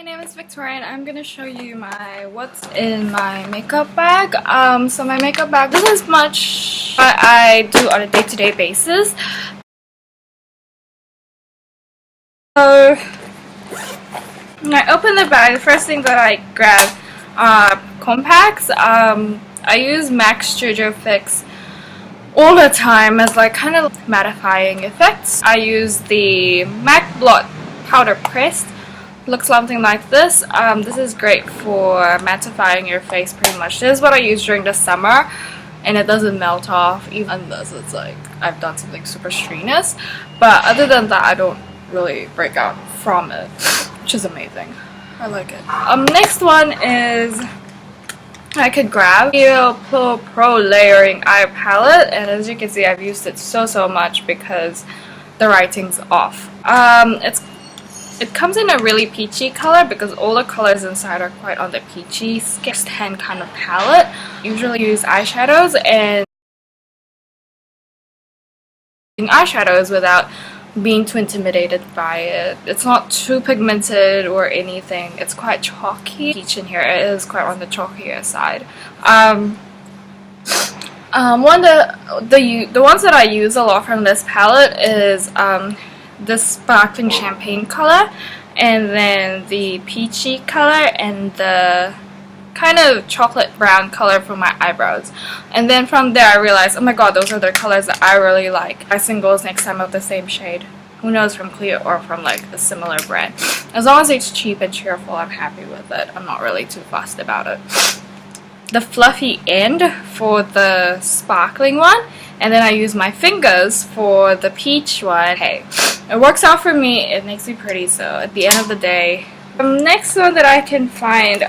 My name is Victoria and I'm gonna show you what's in my makeup bag. So my makeup bag, this is much what I do on a day-to-day basis. So when I open the bag, the first thing that I grab are compacts. I use MAC Studio Fix all the time as like kind of mattifying effects. I use the MAC Blot Powder Pressed. Looks something like this. This is great for mattifying your face pretty much. This is what I use during the summer and it doesn't melt off even unless it's like I've done something super strenuous. But other than that, I don't really break out from it, which is amazing. I like it. Next one is I could grab the Pro Layering Eye Palette, and as you can see, I've used it so much because the writing's off. It comes in a really peachy color because all the colors inside are quite on the peachy skin tan kind of palette. Usually use eyeshadows and eyeshadows without being too intimidated by it. It's not too pigmented or anything. It's quite chalky. Peach in here, it is quite on the chalkier side. The ones that I use a lot from this palette is this sparkling champagne color, and then the peachy color, and the kind of chocolate brown color for my eyebrows. And then from there I realized, oh my god, those are the colors that I really like. My singles next time of the same shade. Who knows, from Cleo or from like a similar brand. As long as it's cheap and cheerful, I'm happy with it. I'm not really too fussed about it. The fluffy end for the sparkling one, and then I use my fingers for the peach one. Hey, it works out for me. It makes me pretty, so at the end of the day. Next one that I can find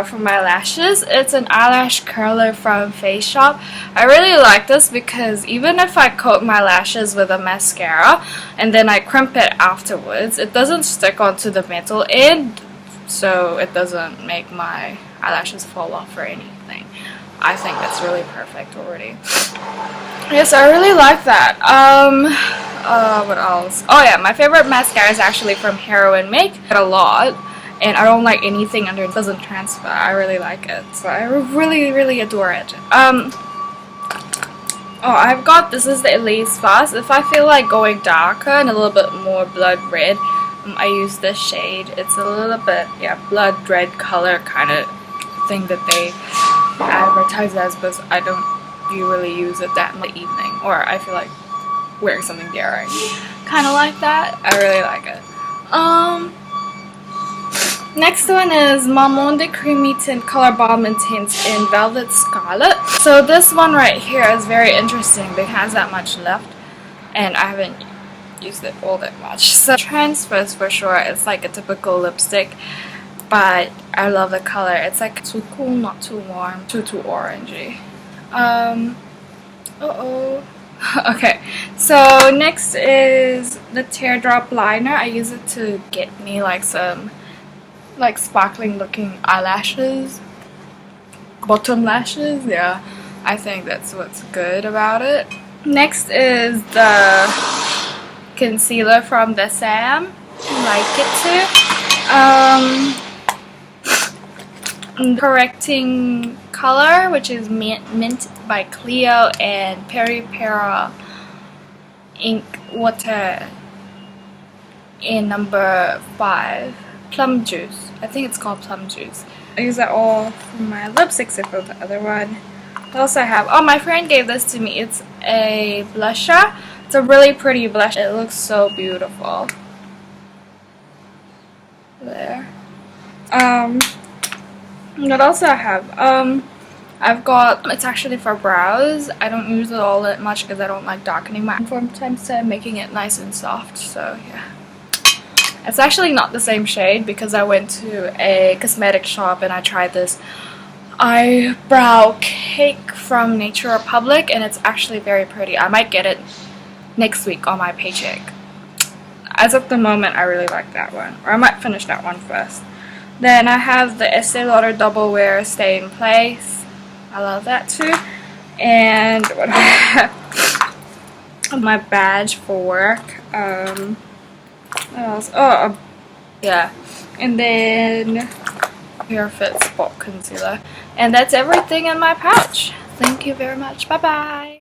for my lashes, it's an eyelash curler from Face Shop. I really like this because even if I coat my lashes with a mascara and then I crimp it afterwards, it doesn't stick onto the metal end, so it doesn't make my eyelashes fall off or anything. I think that's really perfect already. Yes, I really like that. What else? Oh yeah, my favorite mascara is actually from Heroin Make. A lot. And I don't like anything under it doesn't transfer. I really like it. So I really adore it. I've got, this is the Elise Fast. If I feel like going darker and a little bit more blood red, I use this shade. It's a little bit, yeah, blood red color kind of thing that they advertise as, but I don't really use it that in the evening, or I feel like wearing something daring. Kind of like that. I really like it. Next one is Mamonde Creamy Tint Color Balm Intense in Velvet Scarlet. So this one right here is very interesting because it has that much left and I haven't used it all that much. So transfers for sure. It's like a typical lipstick, but I love the color. It's like too cool, not too warm, too orangey. Okay, so next is the Teardrop Liner. I use it to get me like some like sparkling looking eyelashes, bottom lashes. Yeah, I think that's what's good about it. Next is the concealer from the Sam. I like it too. Correcting color, which is Mint by Cleo, and Peri Para Ink Water in number 5. Plum Juice. I think it's called Plum Juice. I use that all for my lips except for the other one. What else I have? Oh, my friend gave this to me. It's a blusher. It's a really pretty blush. It looks so beautiful. There. What else I have? I've got, it's actually for brows. I don't use it all that much because I don't like darkening my from time to time, making it nice and soft. So yeah. It's actually not the same shade because I went to a cosmetic shop and I tried this eyebrow cake from Nature Republic and it's actually very pretty. I might get it next week on my paycheck. As of the moment, I really like that one. Or I might finish that one first. Then I have the Estee Lauder Double Wear Stay in Place. I love that too. And what do I have? My badge for work. What else? Oh, yeah. and then Perfect Spot Concealer. And that's everything in my pouch. Thank you very much. Bye bye.